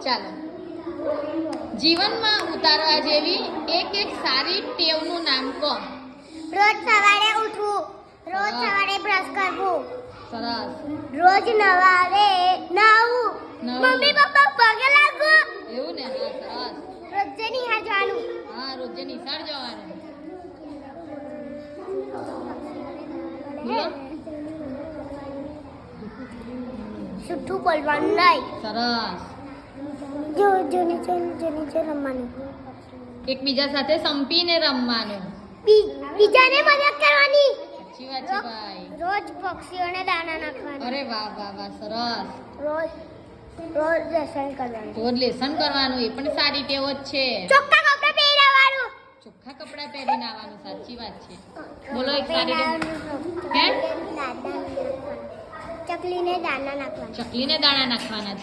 ચાલો જીવનમાં ઉતારવા જેવી એક સારી ટેવનું નામ કહો. રોજ સવારે ઉઠવું, રોજ સવારે બ્રશ કરવું, સરસ. રોજ નવારે નાહવું, નાહવું. મમ્મી પપ્પા પગે લાગવું, એવું ને? હા, સરસ. રોજે નિહાળ જવાનું, હા, રોજે નિશાળ જવાનું. જૂઠું બોલવાનું નહીં, સરસ. જો નીચે રમવાનું, એકબીજા સાથે સંપીને રમવાનું. બીજાને મદદ કરવાની, સાચી વાત છે ભાઈ. રોજ પક્ષીઓને દાણા નાખવાના, અરે વાહ વાહ વાહ, સરસ. રોજ રોજ લેસન કરવાનું, રોજ લેસન કરવાનું, એ પણ સારી ટેવ જ છે. ચોખ્ખા કપડાં પહેરવાનું, ચોખ્ખા કપડાં પહેરીને આવવાનું, સાચી વાત છે. બોલો એક સારી ટેવ. હે? ચકલીને દાણા નાખવાના. ચકલીને દાણા નાખવાના.